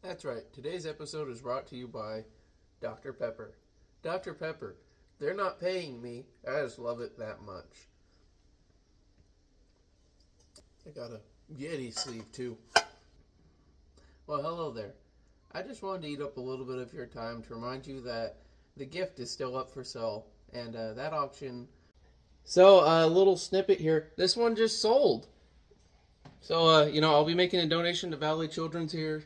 That's right. Today's episode is brought to you by Dr. Pepper. Dr. Pepper, they're not paying me. I just love it that much. I got a Yeti sleeve too. Well, hello there. I just wanted to eat up a little bit of your time to remind you that the gift is still up for sale, and that auction. So, a little snippet here. This one just sold. So, I'll be making a donation to Valley Children's here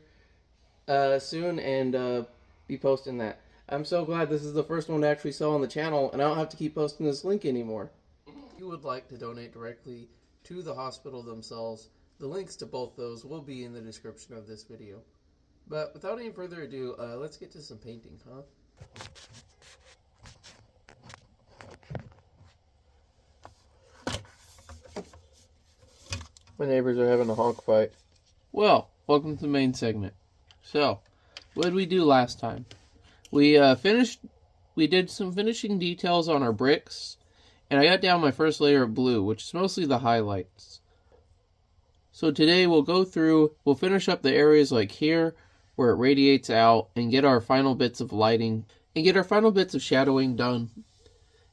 soon and be posting that. I'm so glad this is the first one to actually sell on the channel, and I don't have to keep posting this link anymore. If you would like to donate directly to the hospital themselves, the links to both those will be in the description of this video. But without any further ado, let's get to some painting, huh? My neighbors are having a honk fight. Well, welcome to the main segment. So, what did we do last time? We did some finishing details on our bricks, and I got down my first layer of blue, which is mostly the highlights. So today we'll finish up the areas like here, where it radiates out, and get our final bits of lighting, and get our final bits of shadowing done.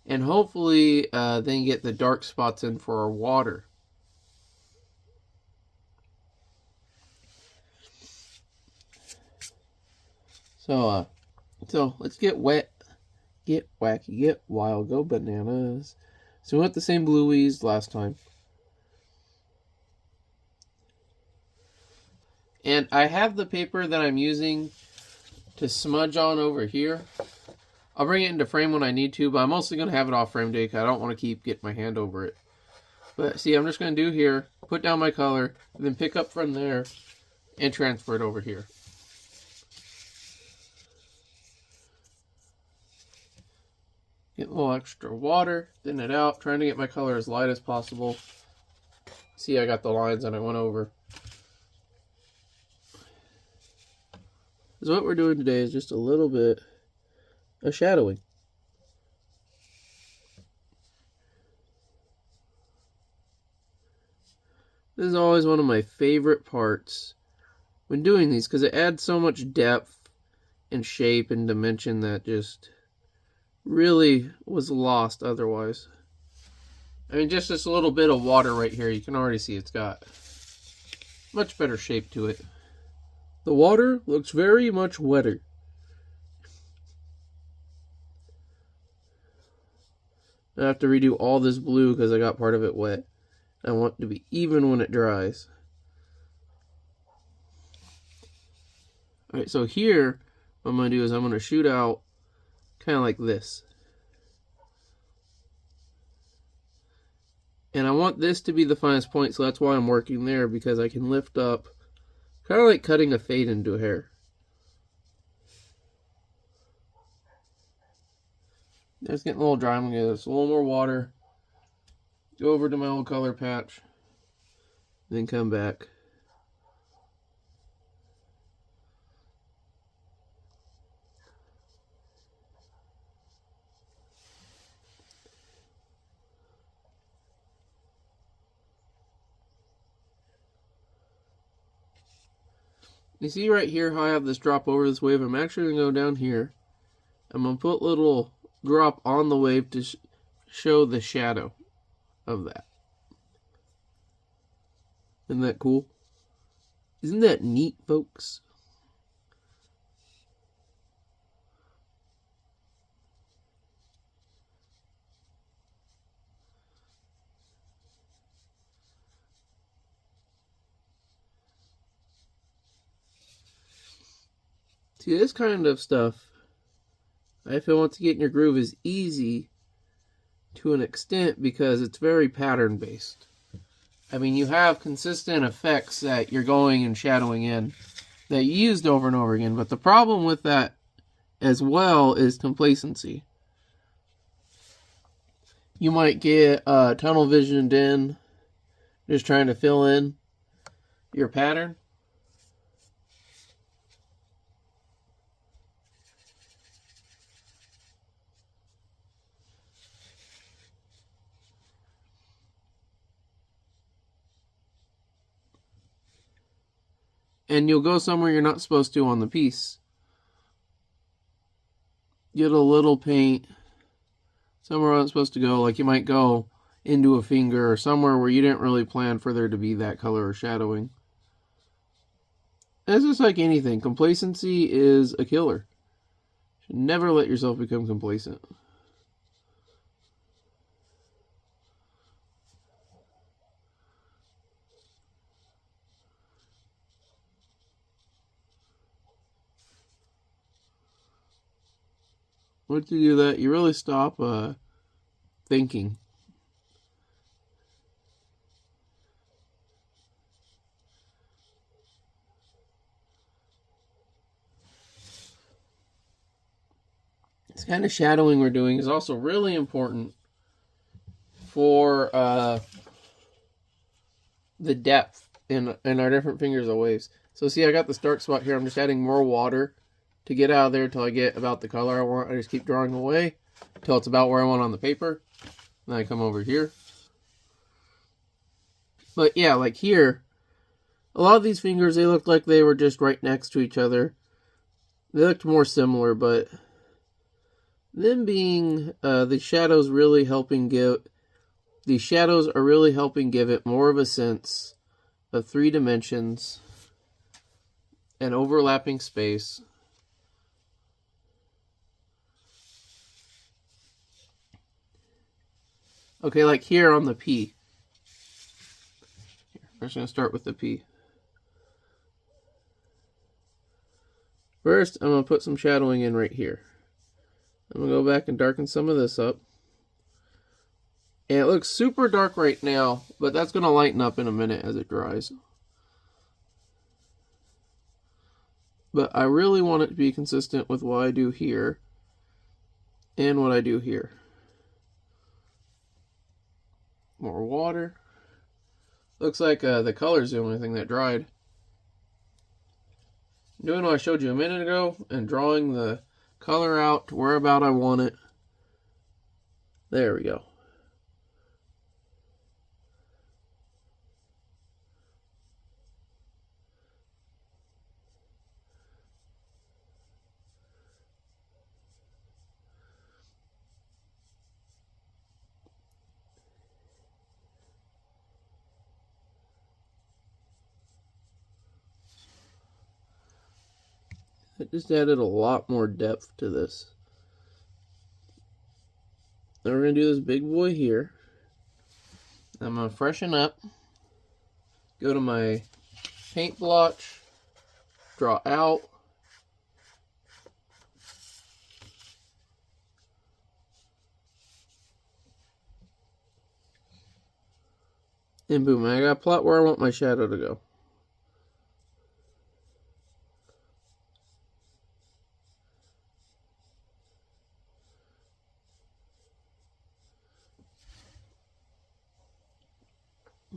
And hopefully then get the dark spots in for our water. So let's get wet, get wacky, get wild, go bananas. So we went the same blue we used last time. And I have the paper that I'm using to smudge on over here. I'll bring it into frame when I need to, but I'm mostly going to have it off frame today because I don't want to keep getting my hand over it. But see, I'm just going to do here, put down my color, and then pick up from there and transfer it over here. Get a little extra water, thin it out, trying to get my color as light as possible. See, I got the lines and I went over. So what we're doing today is just a little bit of shadowing. This is always one of my favorite parts when doing these because it adds so much depth and shape and dimension that just really was lost otherwise. I mean, just this little bit of water right here, you can already see it's got much better shape to it. The water looks very much wetter. I have to redo all this blue because I got part of it wet. I want it to be even when it dries. Alright, so here, what I'm going to do is I'm going to shoot out kind of like this. And I want this to be the finest point, so that's why I'm working there, because I can lift up, kind of like cutting a fade into a hair. It's getting a little dry. I'm going to get this a little more water. Go over to my old color patch. Then come back. You see right here how I have this drop over this wave? I'm actually going to go down here. I'm going to put a little drop on the wave to show the shadow of that. Isn't that cool? Isn't that neat, folks? See, this kind of stuff, I feel once you get in your groove, is easy to an extent because it's very pattern based. I mean, you have consistent effects that you're going and shadowing in that you used over and over again, but the problem with that as well is complacency. You might get tunnel visioned in, just trying to fill in your pattern. and you'll go somewhere you're not supposed to on the piece. Get a little paint somewhere where it's supposed to go, like you might go into a finger or somewhere where you didn't really plan for there to be that color or shadowing. It's just like anything. Complacency is a killer. You should never let yourself become complacent. Once you do that, you really stop thinking. This kind of shadowing we're doing is also really important for the depth in our different fingers of waves. So see, I got this dark spot here. I'm just adding more water to get out of there until I get about the color I want. I just keep drawing away until it's about where I want on the paper. Then I come over here. But yeah, like here, a lot of these fingers, they looked like they were just right next to each other. They looked more similar, but them being the shadows really helping give, the shadows are really helping give it more of a sense of 3 dimensions and overlapping space. Okay, like here on the P. I'm just going to start with the P. First, I'm going to put some shadowing in right here. I'm going to go back and darken some of this up. And it looks super dark right now, but that's going to lighten up in a minute as it dries. But I really want it to be consistent with what I do here and what I do here. More water. Looks like the color's the only thing that dried. Doing what I showed you a minute ago and drawing the color out to where about I want it. There we go. It just added a lot more depth to this. Then we're going to do this big boy here. I'm going to freshen up. Go to my paint blotch. Draw out. And boom, I got to plot where I want my shadow to go.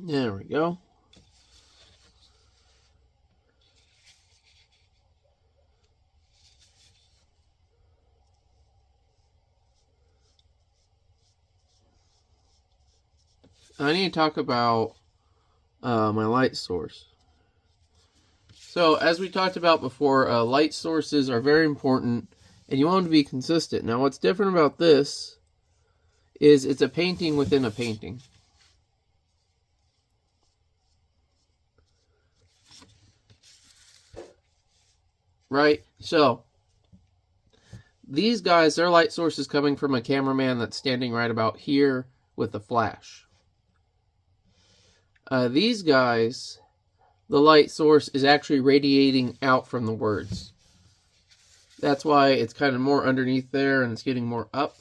There we go. I need to talk about my light source. So, as we talked about before, light sources are very important, and you want them to be consistent. Now, what's different about this is it's a painting within a painting. Right? So, these guys, their light source is coming from a cameraman that's standing right about here with a flash. These guys, the light source is actually radiating out from the words. That's why it's kind of more underneath there and it's getting more up.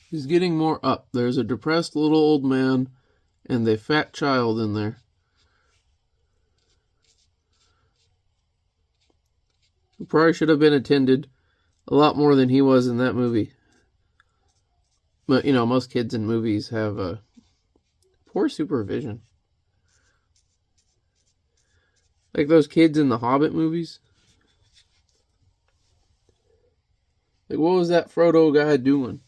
He's getting more up. There's a depressed little old man and a fat child in there. Who probably should have been attended a lot more than he was in that movie. But, you know, most kids in movies have poor supervision. Like those kids in the Hobbit movies. Like, what was that Frodo guy doing?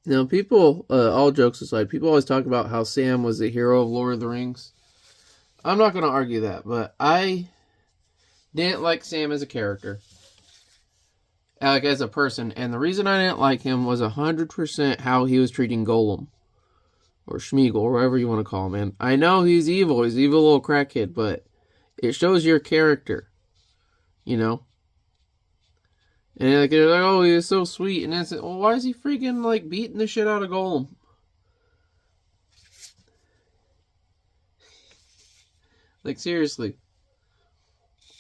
Now, people, all jokes aside, people always talk about how Sam was the hero of Lord of the Rings. I'm not going to argue that, but I didn't like Sam as a character. Like, as a person. And the reason I didn't like him was 100% how he was treating Gollum. Or Schmeagol, or whatever you want to call him. And I know he's evil. He's an evil little crackhead, but it shows your character. You know? And like, they're like, oh, he was so sweet. And then it's like, well, why is he freaking, like, beating the shit out of Gollum? Like, seriously.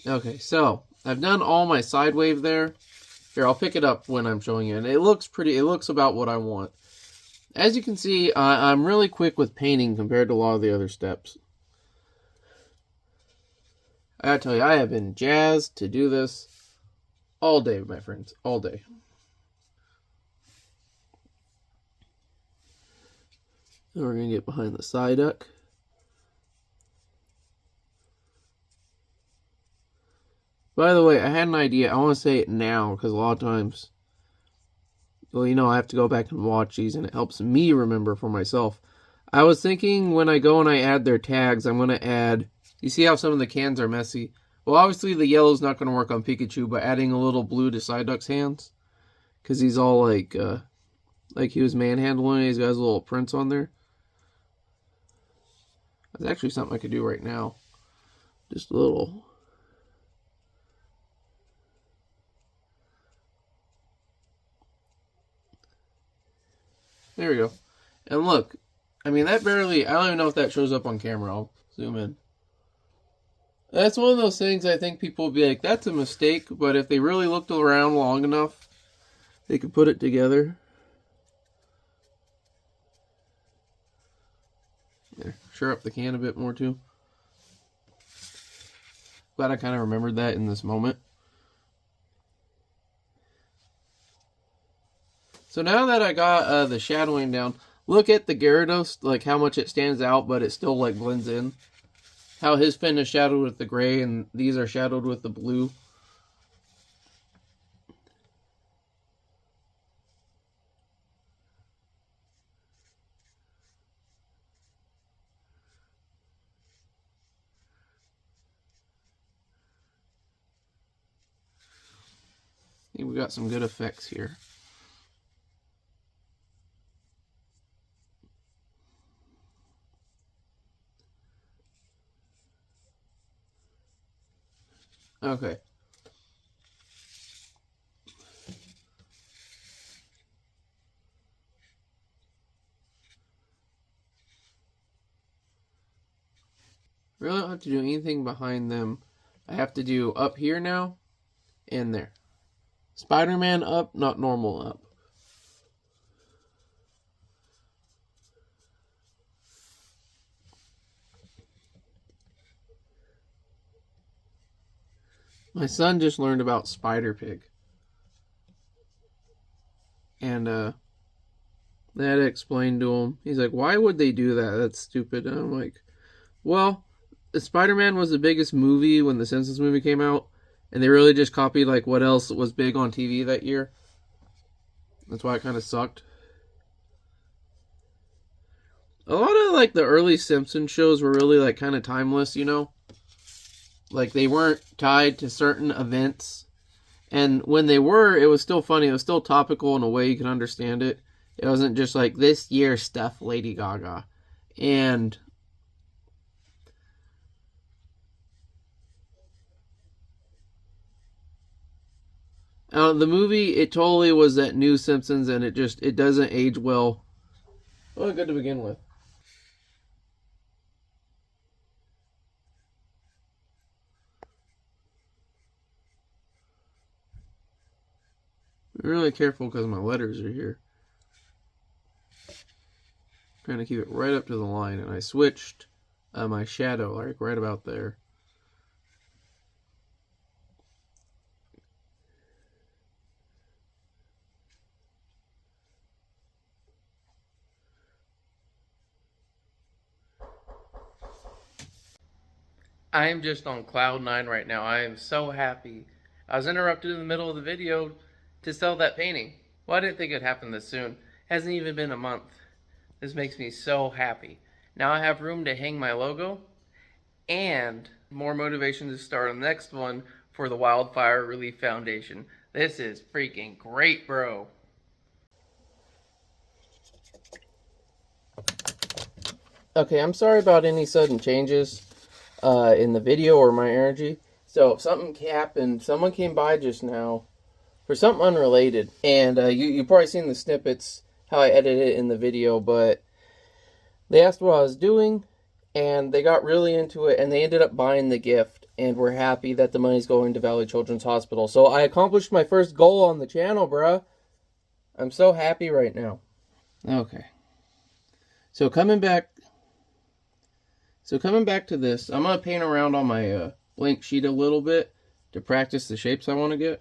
Okay, so, I've done all my side wave there. Here, I'll pick it up when I'm showing you. And it looks pretty, it looks about what I want. As you can see, I'm really quick with painting compared to a lot of the other steps. I gotta tell you, I have been jazzed to do this all day, my friends. All day. Then we're gonna get behind the Psyduck. By the way, I had an idea. I want to say it now, because a lot of times, well, you know, I have to go back and watch these, and it helps me remember for myself. I was thinking when I go and I add their tags, I'm going to add, you see how some of the cans are messy? Well, obviously the yellow's not going to work on Pikachu, but adding a little blue to Psyduck's hands, because he's all like he was manhandling, he's got his little prints on there. That's actually something I could do right now. Just a little. There we go. And look, I mean, that barely, I don't even know if that shows up on camera. I'll zoom in. That's one of those things I think people will be like, that's a mistake, but if they really looked around long enough, they could put it together. There, sure up the can a bit more too. Glad I kind of remembered that in this moment. So now that I got the shadowing down, look at the Gyarados, like how much it stands out, but it still like blends in. How his fin is shadowed with the gray, and these are shadowed with the blue. I think we got some good effects here. Okay. Really don't have to do anything behind them. I have to do up here now and there. Spider-Man up, not normal up. My son just learned about Spider-Pig. And I had to explain to him. He's like, why would they do that? That's stupid. And I'm like, well, Spider-Man was the biggest movie when the Simpsons movie came out. And they really just copied like what else was big on TV that year. That's why it kind of sucked. A lot of like the early Simpsons shows were really like kind of timeless, you know? Like they weren't tied to certain events. And when they were, it was still funny. It was still topical in a way you can understand it. It wasn't just like this year stuff, Lady Gaga. And the movie, it totally was that new Simpsons, and it doesn't age well. Well, good to begin with. Be really careful because my letters are here. Trying to keep it right up to the line, and I switched my shadow like right about there. I am just on cloud 9 right now. I am so happy. I was interrupted in the middle of the video to sell that painting. Well, I didn't think it'd happen this soon. Hasn't even been a month. This makes me so happy. Now I have room to hang my logo and more motivation to start on the next one for the Wildfire Relief Foundation. This is freaking great, bro. Okay, I'm sorry about any sudden changes in the video or my energy. So something happened. Someone came by just now for something unrelated, and you probably seen the snippets how I edited it in the video. But they asked what I was doing, and they got really into it, and they ended up buying the gift, and we're happy that the money's going to Valley Children's Hospital. So I accomplished my first goal on the channel, bruh. I'm so happy right now. Okay. So coming back to this, I'm going to paint around on my blank sheet a little bit to practice the shapes I want to get.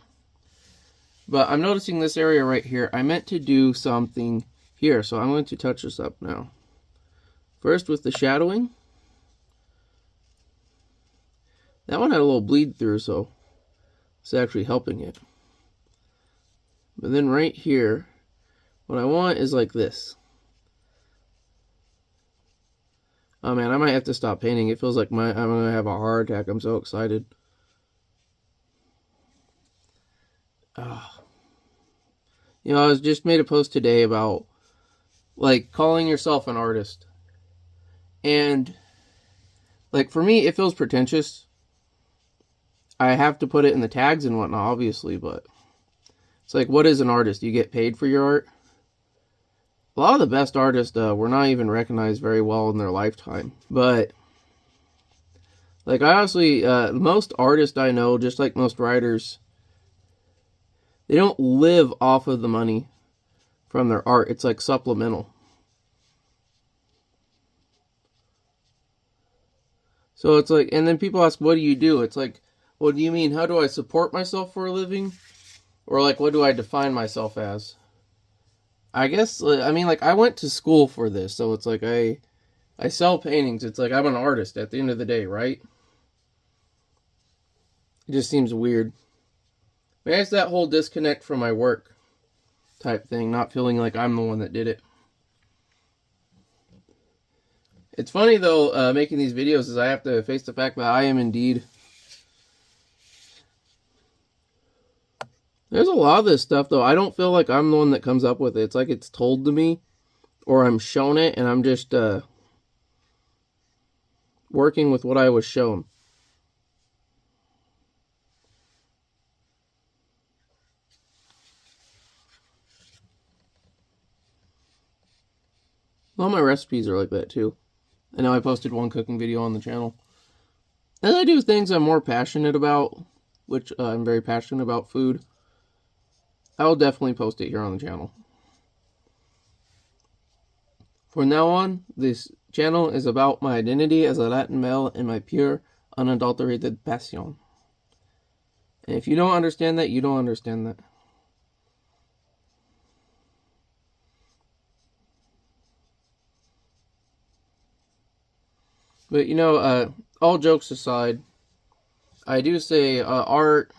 But I'm noticing this area right here. I meant to do something here, so I'm going to touch this up now. First with the shadowing. That one had a little bleed through, so it's actually helping it. But then right here, what I want is like this. Oh man, I might have to stop painting. It feels like I'm gonna have a heart attack. I'm so excited. You know, I was just made a post today about like calling yourself an artist. And like for me, it feels pretentious. I have to put it in the tags and whatnot, obviously, but it's like, what is an artist? You get paid for your art? A lot of the best artists were not even recognized very well in their lifetime. But, like, I honestly, most artists I know, just like most writers, they don't live off of the money from their art. It's like supplemental. So it's like, and then people ask, what do you do? It's like, what do you mean? How do I support myself for a living? Or like, what do I define myself as? I guess, I mean, like, I went to school for this, so it's like, I sell paintings. It's like, I'm an artist at the end of the day, right? It just seems weird. Maybe it's that whole disconnect from my work type thing, not feeling like I'm the one that did it. It's funny, though, making these videos, is I have to face the fact that I am indeed... There's a lot of this stuff, though. I don't feel like I'm the one that comes up with it. It's like it's told to me, or I'm shown it, and I'm just working with what I was shown. All my recipes are like that, too. I know I posted one cooking video on the channel. And I do things I'm more passionate about, which I'm very passionate about food. I will definitely post it here on the channel. From now on, this channel is about my identity as a Latin male and my pure, unadulterated passion. And if you don't understand that, you don't understand that. But, you know, all jokes aside, I do say art,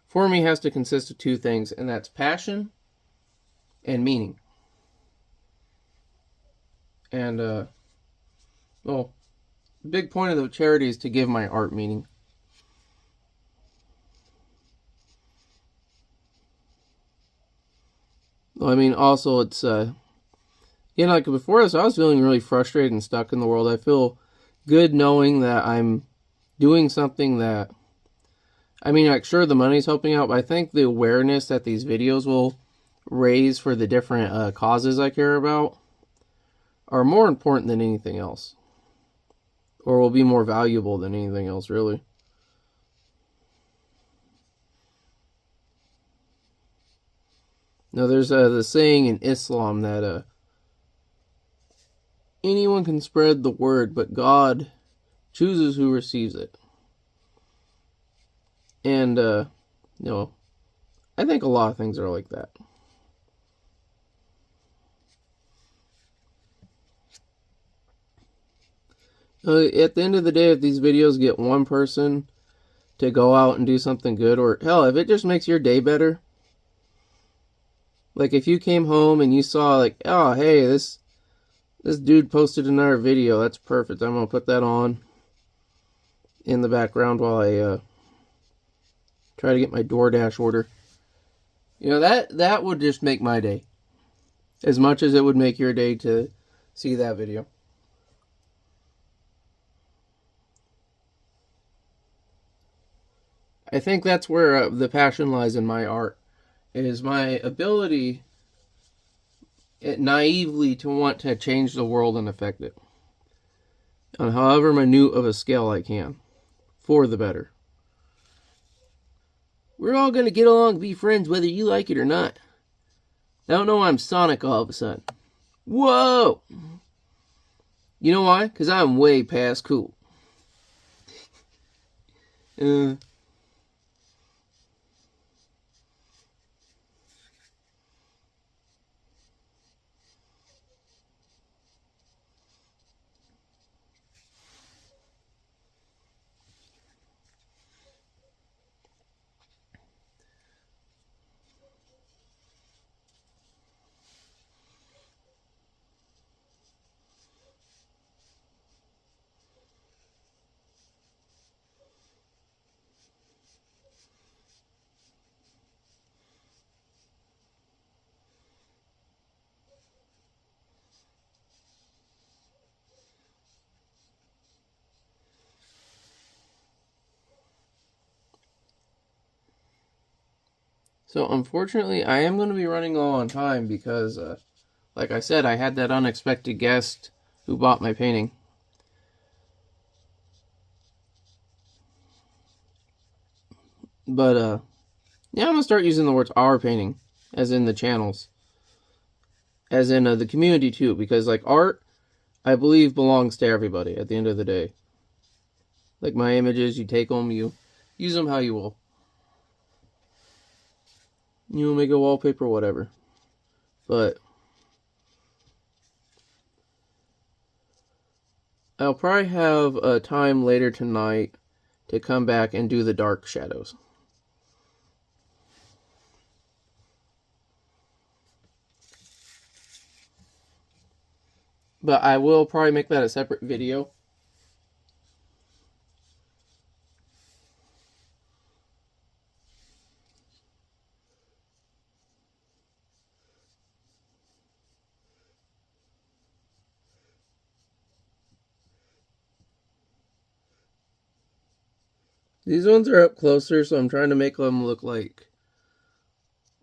for me, has to consist of two things, and that's passion and meaning. And, well, the big point of the charity is to give my art meaning. Well, I mean, also, it's, you know, like before this, I was feeling really frustrated and stuck in the world. I feel good knowing that I'm doing something that, I mean, like, sure, the money's helping out, but I think the awareness that these videos will raise for the different causes I care about are more important than anything else. Or will be more valuable than anything else, really. Now, there's the saying in Islam that anyone can spread the word, but God chooses who receives it. And, you know, I think a lot of things are like that. At the end of the day, if these videos get one person to go out and do something good, or hell, if it just makes your day better, like if you came home and you saw like, oh, hey, this dude posted another video, that's perfect, I'm gonna put that on in the background while I try to get my DoorDash order. You know, that would just make my day, as much as it would make your day to see that video. I think that's where the passion lies in my art, is my ability naively to want to change the world and affect it on however minute of a scale I can, for the better. We're all going to get along, be friends, whether you like it or not. I don't know why I'm Sonic all of a sudden. Whoa! You know why? Because I'm way past cool. So unfortunately, I am going to be running low on time because, like I said, I had that unexpected guest who bought my painting. But, yeah, I'm going to start using the words our painting, as in the channels. As in the community, too. Because, like, art, I believe, belongs to everybody at the end of the day. Like my images, you take them, you use them how you will. You make a wallpaper, whatever. But I'll probably have a time later tonight to come back and do the dark shadows. But I will probably make that a separate video. These ones are up closer, so I'm trying to make them look like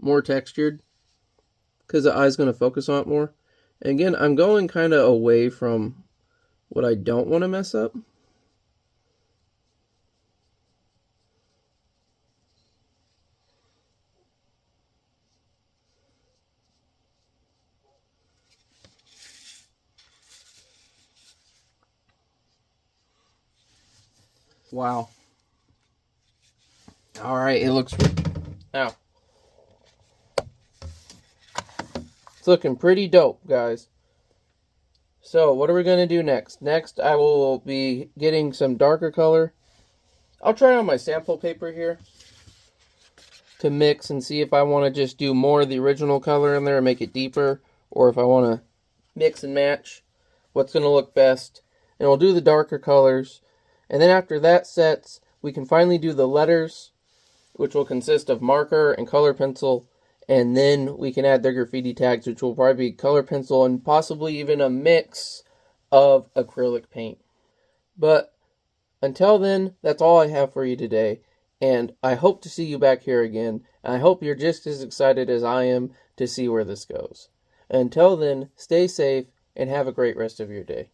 more textured, because the eye's going to focus on it more. And again, I'm going kind of away from what I don't want to mess up. Wow. Alright, it looks... Ow. It's looking pretty dope, guys. So, what are we going to do next? Next, I will be getting some darker color. I'll try on my sample paper here to mix and see if I want to just do more of the original color in there and make it deeper, or if I want to mix and match what's going to look best. And we'll do the darker colors. And then after that sets, we can finally do the letters, which will consist of marker and color pencil, and then we can add their graffiti tags, which will probably be color pencil and possibly even a mix of acrylic paint. But until then, that's all I have for you today, and I hope to see you back here again, and I hope you're just as excited as I am to see where this goes. Until then, stay safe and have a great rest of your day.